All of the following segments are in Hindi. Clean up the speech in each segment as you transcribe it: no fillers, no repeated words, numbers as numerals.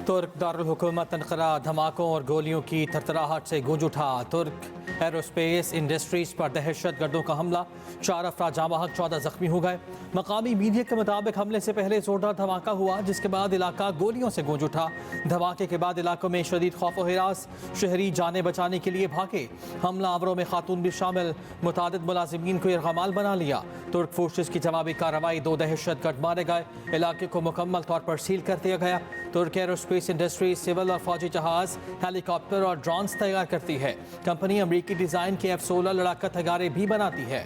तुर्क दारुल हुकूमत अनकरा धमाकों और गोलियों की थरथराहट से गूंज उठा। तुर्क एरोस्पेस इंडस्ट्रीज पर दहशत गर्दों का हमला, 4 अफराद जाँ बहक, 14 जख्मी हो गए। मकामी मीडिया के मुताबिक हमले से पहले जोरदार धमाका हुआ, जिसके बाद इलाका गोलियों से गूंज उठा। धमाके के बाद इलाकों में शदीद खौफ व हिरास, शहरी जाने बचाने के लिए भागे। हमलावरों में खातून भी शामिल, मुतादिद मुलाजिमीन को यरगमाल बना लिया। तुर्क फोर्सेस की जवाबी कार्रवाई, 2 दहशतगर्द मारे गए। इलाके को मुकम्मल तौर पर सील कर दिया गया। तुर्क एरोस्पेस इंडस्ट्री सिविल और फौजी जहाज, हेलीकॉप्टर और ड्रोन्स तैयार करती है। कंपनी अमरीकी डिजाइन के F-16 लड़ाका तैयारे भी बनाती है।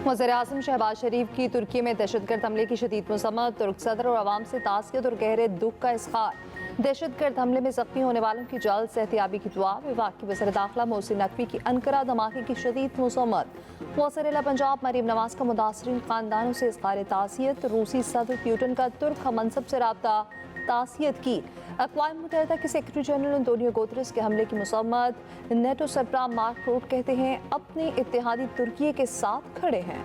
वज़ीर-ए-आज़म शहबाज शरीफ की तुर्की में दहशतगर्द हमले की शदीद मज़म्मत, तुर्क सदर और अवाम से ताज़ियत और गहरे दुख का इज़हार। दहशतगर्द हमले में जख्मी होने वालों की जल्द सेहतियाबी की दुआ। विभाग की वज़ीर दाखिला मोहसिन नकवी की अनकरा धमाके की शदीद मज़म्मत। वज़ीर पंजाब मरीम नवाज का मुतासरीन खानदानों से इज़हार ताज़ियत। रूसी सदर प्यूटन का तुर्क हमनसब से राब्ता, ताज़ियत की। अक़वाम मुत्तहिदा के सेक्रेटरी जनरल अंतोनियो गुतेरेस के हमले की मज़म्मत। नेटो सरबराह मार्क रूट कहते हैं अपने इत्तेहादी तुर्की के साथ खड़े हैं।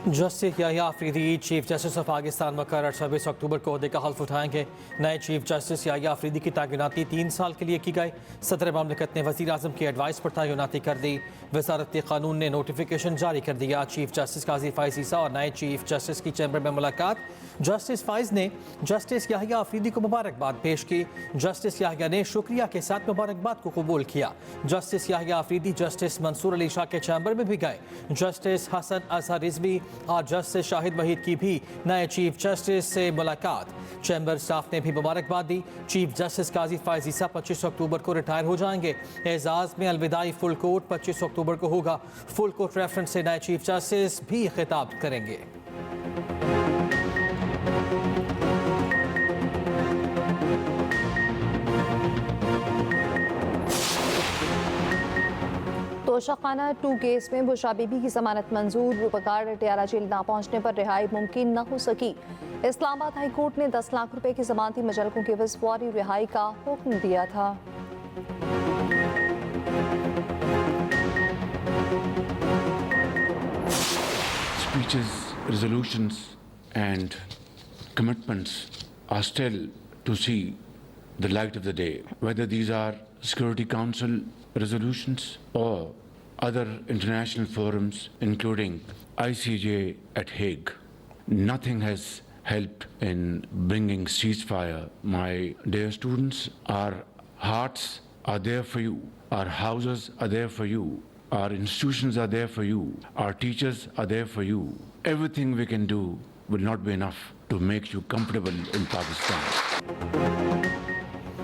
Justice Yahya Afridi chief justice of Pakistan मुकर्रर 26 अक्टूबर को ओहदे का हल्फ उठाएंगे। नए चीफ जस्टिस याहिया अफरीदी की तैनाती 3 साल के लिए की गई। सदर ममलिकत ने वज़ीर आज़म की एडवाइस पर तैनाती कर दी। वज़ारत क़ानून ने नोटिफिकेशन जारी कर दिया। चीफ जस्टिस काजी फ़ाइज़ ईसा और नए चीफ जस्टिस की चैम्बर में मुलाकात। जस्टिस फ़ाइज़ ने जस्टिस याहिया अफरीदी को मुबारकबाद पेश की। जस्टिस याहिया ने शुक्रिया के साथ मुबारकबाद को कबूल किया। जस्टिस याहिया अफरीदी जस्टिस मंसूर अली शाह के चैम्बर में भी गए। जस्टिस हसन अजहर रिजवी और जस्टिस शाहिद वहीद की भी नए चीफ जस्टिस से मुलाकात। चैम्बर स्टाफ ने भी मुबारकबाद दी। चीफ जस्टिस काजी फ़ाइज़ ईसा 25 अक्टूबर को रिटायर हो जाएंगे। एजाज में अलविदाई फुल कोर्ट 25 अक्टूबर को होगा। फुल कोर्ट रेफरेंस से नए चीफ जस्टिस भी खिताब करेंगे। तोशाखाना 2 केस में बुशरा बीबी की जमानत मंजूर। रुपकार टियारा जेल ना पहुंचने पर रिहाई मुमकिन न हो सकी। इस्लामाबाद हाई कोर्ट ने 10 लाख रुपए की जमानती मुजल्लकों के एवज फौरी रिहाई का हुक्म दिया था। Speeches, resolutions and commitments are still to see the light of the day, whether these are Security Council resolutions or other international forums, including ICJ at Hague. Nothing has helped in bringing ceasefire. My dear students, our hearts are there for you. Our houses are there for you. Our institutions are there for you. Our teachers are there for you. Everything we can do will not be enough to make you comfortable in Pakistan.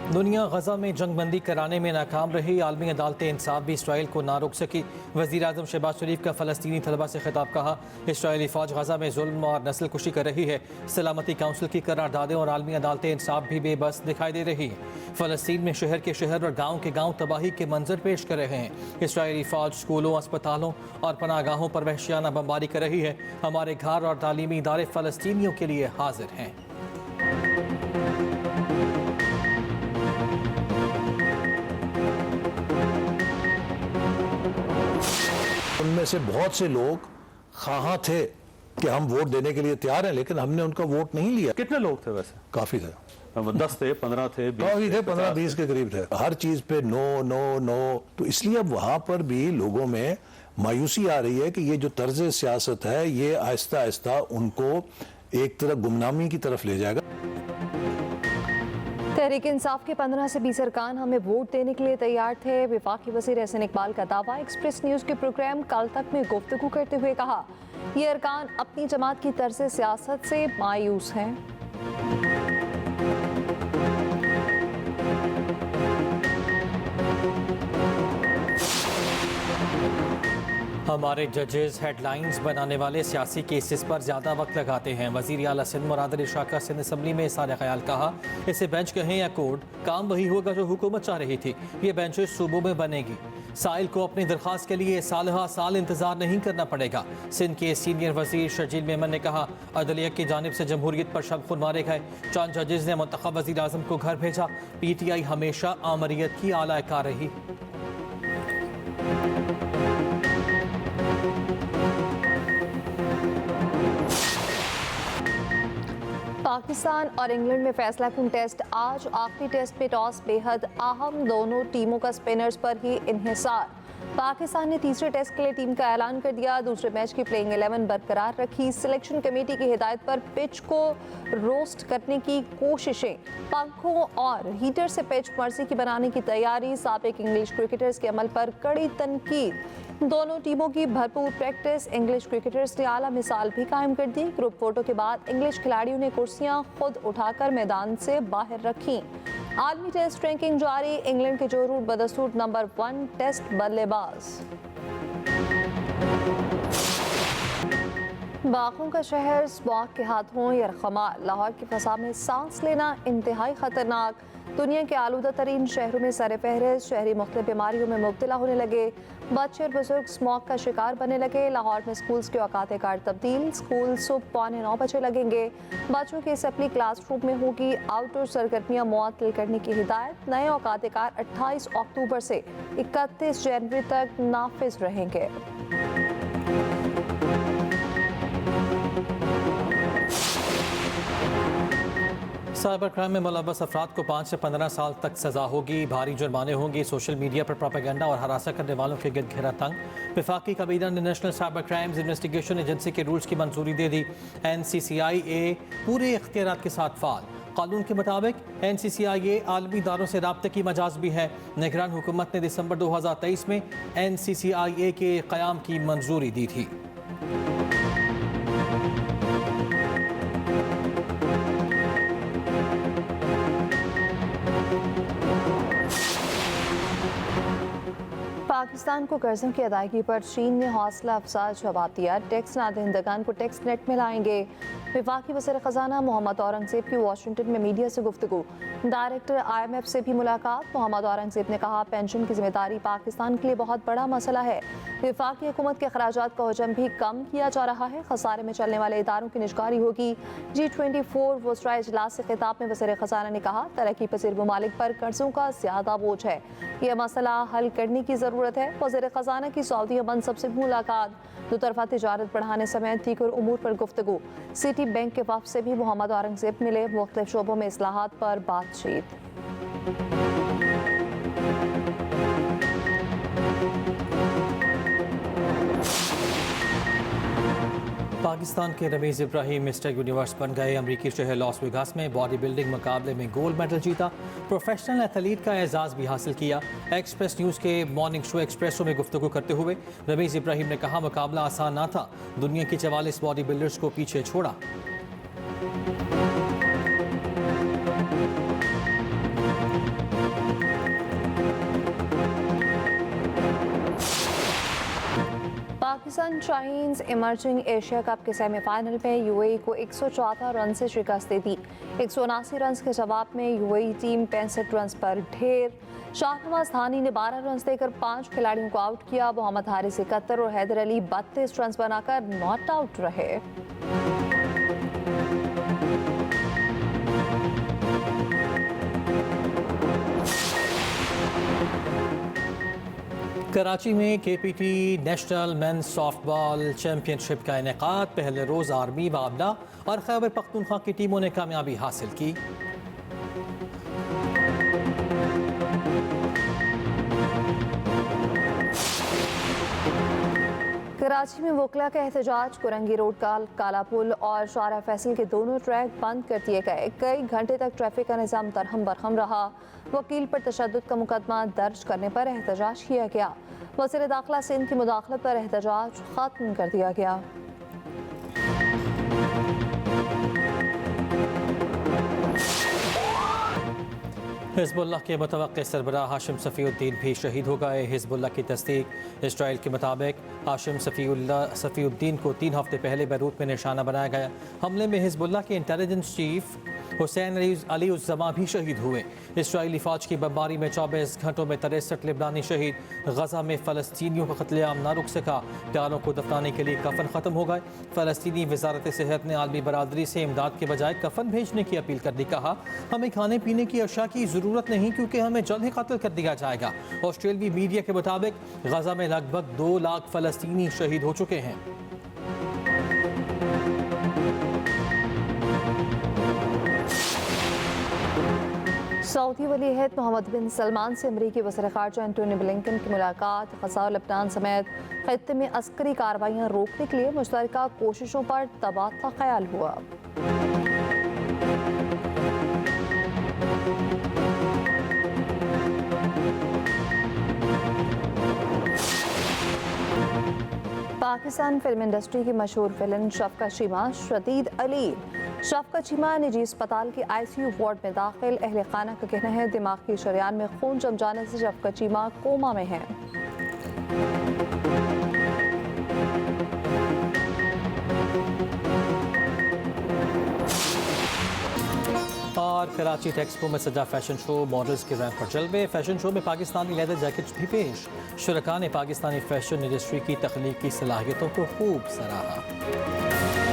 दुनिया गजा में जंगबंदी कराने में नाकाम रही। आलमी अदालत इंसाफ भी इसराइल को ना रोक सकी। वज़ीर आज़म शहबाज शरीफ का फ़लस्तीनी तलबा से खिताब। कहा इसराइली फ़ौज गजा में जुल्म और नस्ल कुशी कर रही है। सलामती काउंसिल की करारदादें और आलमी अदालत इंसाफ भी बेबस दिखाई दे रही हैं। फ़लस्तीन में शहर के शहर और गाँव के गाँव तबाही के मंजर पेश कर रहे हैं। इसराइली फ़ौज स्कूलों, अस्पतालों और पनागाहों पर वहशियाना बमबारी कर रही है। हमारे घर और तालीमी इदारे फ़लस्तीनियों के लिए हाजिर हैं। उनमें से बहुत से लोग ख़्वाह थे कि हम वोट देने के लिए तैयार हैं, लेकिन हमने उनका वोट नहीं लिया। कितने लोग थे वैसे? काफी थे, 10 थे, 15 थे, 20 काफी थे, 15-20 के करीब थे। हर चीज पे नो नो नो। तो इसलिए अब वहां पर भी लोगों में मायूसी आ रही है कि ये जो तर्ज सियासत है ये आहिस्ता आहिस्ता उनको एक तरह गुमनामी की तरफ ले जाएगा। तहरीक इंसाफ के 15 से 20 अरकान हमें वोट देने के लिए तैयार थे। वफाकी वज़ीर एहसन इकबाल का दावा। एक्सप्रेस न्यूज़ के प्रोग्राम कल तक में गुफ्तगू करते हुए कहा ये अरकान अपनी जमात की तर्ज सियासत से मायूस हैं। हमारे जजेस हेडलाइंस बनाने वाले सियासी केसेस पर ज़्यादा वक्त लगाते हैं। वज़ीर आला सिंध मुराद अली शाह का सिंध असम्बली में इज़हार ख्याल। कहा इसे बेंच कहें या कोर्ट, काम वही होगा जो हुकूमत चाह रही थी। ये बेंचेस सूबों में बनेगी। साइल को अपनी दरख्वास्त के लिए साल इंतजार नहीं करना पड़ेगा। सिंध के सीनियर वजीर शर्जील मेमन ने कहा, अदलिया की जानिब से जमहूरियत पर शब मारे गए। 4 जजेस ने मुंतखब वजीर आजम को घर भेजा। PTI हमेशा आमरीत की आला कार रही। पाकिस्तान और इंग्लैंड में फैसला कुन टेस्ट आज। आखिरी टेस्ट में टॉस बेहद अहम, दोनों टीमों का स्पिनर्स पर ही इन्हिसार। पाकिस्तान ने तीसरे टेस्ट के लिए टीम का ऐलान कर दिया। दूसरे मैच की प्लेइंग 11 बरकरार रखी। सिलेक्शन कमेटी की हिदायत पर पिच को रोस्ट करने की कोशिशें, पंखों और हीटर से पिच मर्जी की बनाने की तैयारी। साबिक इंग्लिश क्रिकेटर्स के अमल पर कड़ी तनकीद। दोनों टीमों की भरपूर प्रैक्टिस। इंग्लिश क्रिकेटर्स ने आला मिसाल भी कायम कर दी। ग्रुप फोटो के बाद इंग्लिश खिलाड़ियों ने कुर्सियां खुद उठाकर मैदान से बाहर रखी। आलमी टेस्ट रैंकिंग जारी। इंग्लैंड के जोरू बदस्तूर नंबर 1 टेस्ट बल्लेबाज। बागों का शहर स्मॉग के हाथों यरखमाल। लाहौर की फसा में सांस लेना इंतहाई खतरनाक। दुनिया के आलूदा तरीन शहरों में सर फहरिस्त। शहरी मुख्तलिफ बीमारियों में मुब्तला होने लगे। बच्चे और बुजुर्ग स्मॉग का शिकार बनने लगे। लाहौर में स्कूल्स के औकात कार तब्दील। स्कूल सुबह 8:45 बजे लगेंगे। बच्चों की असेंबली क्लासरूम में होगी। आउटडोर सरगर्मियां मुअत्तल करने की हिदायत। नए औकात कार 28 अक्टूबर से 31 जनवरी तक नाफिज रहेंगे। साइबर क्राइम में मुलव्वस अफराद को 5 से 15 साल तक सजा होगी। भारी जुर्माने होंगे। सोशल मीडिया पर प्रोपेगेंडा और हरासा करने वालों के गिरद घेरा तंग। वफाकी काबीना ने national cyber crimes investigation agency के रूल्स की मंजूरी दे दी। NCCIA पूरे इख्तियारात के साथ फाल। कानून के मुताबिक NCCIA आलमी इदारों से राब्ते की मजाज भी है। निगरान हुकूमत ने दिसंबर 2023 में NCCIA के क़याम की मंजूरी दी थी। पाकिस्तान को कर्जों की अदायगी पर चीन ने हौसला अफजा जवाब दिया। टैक्स नादहिंदगान को टैक्स नेट में लाएंगे। वफाकी वज़ीर ख़जाना मोहम्मद औरंगज़ेब की वाशिंगटन में मीडिया से गुफ्तगू। डायरेक्टर IMF से भी मुलाकात। मोहम्मद औरंगज़ेब ने कहा, पेंशन की जिम्मेदारी पाकिस्तान के लिए बहुत बड़ा मसला है। वफाकी हुकूमत के अखराजात का हजम भी कम किया जा रहा है। खसारे में चलने वाले इदारों की निजकारी होगी। G24 वुज़राए इजलास से खिताब में वज़ीर ख़जाना ने कहा, तरक्की पसीर ममालिक पर कर्जों का ज़्यादा बोझ है। यह मसला हल करने की ज़रूरत है। वज़ीर ख़जाना की सऊदी मनसब से मुलाकात। दो तरफा तिजारत बढ़ाने समेत दीगर उमूर पर गुफ्तगू। सिटी बैंक के वफ़द से भी मोहम्मद औरंगज़ेब मिले। मुख्तलिफ शोबों में इस्लाहात पर बातचीत। पाकिस्तान के रमीज़ इब्राहिम मिस्टर यूनिवर्स बन गए। अमरीकी शहर लॉस वेगास में बॉडी बिल्डिंग मुकाबले में गोल्ड मेडल जीता। प्रोफेशनल एथलीट का एजाज़ भी हासिल किया। एक्सप्रेस न्यूज़ के मॉर्निंग शो एक्सप्रेसो में गुफ्तगू करते हुए रमीज़ इब्राहिम ने कहा, मुकाबला आसान ना था। दुनिया की 44 बॉडी बिल्डर्स को पीछे छोड़ा। Pakistan Chinese emerging Asia cup के सेमीफाइनल में UAE को 114 रन से शिकस्त दे दी। 179 रन के जवाब में UAE टीम 65 रन पर ढेर। शाहनवाज धानी ने 12 रन देकर 5 खिलाड़ियों को आउट किया। मोहम्मद हारिस 71 और हैदर अली 32 रन बनाकर नॉट आउट रहे। कराची में KPT national men's softball championship का इनेकाद। पहले रोज आर्मी, बाबला और खैबर पख्तूनख्वा की टीमों ने कामयाबी हासिल की। कराची में वकला का एहतजाज। कुरंगी रोड का काला पुल और शारा फैसल के दोनों ट्रैक बंद कर दिए गए। कई घंटे तक ट्रैफिक का निज़ाम दरहम बरहम रहा। वकील पर तशद्दुद का मुकदमा दर्ज करने पर एहतजाज किया गया। वज़ीर दाखिला सिंध की मुदाखलत पर एहतजाज खत्म कर दिया गया। हिज़्बुल्लाह के मुतवक्किल सरबराह हाशिम सफ़ीउद्दीन भी शहीद हो गए। हिज़्बुल्लाह की तस्दीक। इसराइल के मुताबिक हाशिम सफ़ीउद्दीन को 3 हफ्ते पहले बैरूत में निशाना बनाया गया। हमले में हिज़्बुल्लाह के इंटेलिजेंस चीफ हुसैन अली उज़्ज़मा भी शहीद हुए। इसराइली फ़ौज की बमबारी में 24 घंटों में 63 लेबनानी शहीद। गजा में फ़लस्तीनियों का कत्लेआम न रुक सका, प्यारों को दफनाने के लिए कफन ख़त्म हो गए। फ़लस्तीनी वजारत सेहत ने आलमी बरादरी से इमदाद के बजाय कफन भेजने की अपील कर दी। कहा, हमें खाने पीने की अशिया की ज़रूरत नहीं क्योंकि हमें जल्द ही कत्ल कर दिया जाएगा। ऑस्ट्रेलियाई मीडिया के मुताबिक गजा में लगभग 2 लाख फ़लस्तीनी शहीद हो चुके हैं। सऊदी वली अहद मोहम्मद बिन सलमान से अमरीकी वज़ीर ख़ारजा एंटोनी ब्लिंकन की मुलाकात। गजा और लेबनान समेत खित्ते में अस्करी कार्रवाइयाँ रोकने के लिए मुश्तरका कोशिशों पर तबादला ख्याल हुआ। पाकिस्तान फिल्म इंडस्ट्री की मशहूर फिल्म शफ़क़त शीमा शदीद अली। शफ़क़त शीमा निजी अस्पताल के ICU वार्ड में दाखिल। अहले खाना का कहना है दिमाग की शरियान में खून जम जाने से शफ़क़त शीमा कोमा में है। और कराची टेक्सपो में सजा फैशन शो, मॉडल्स के रैंप पर जलवे। फैशन शो में पाकिस्तानी लेदर जैकेट्स भी पेश। शुरका ने पाकिस्तानी फैशन इंडस्ट्री की तख्लीकी सलाहियतों को खूब सराहा।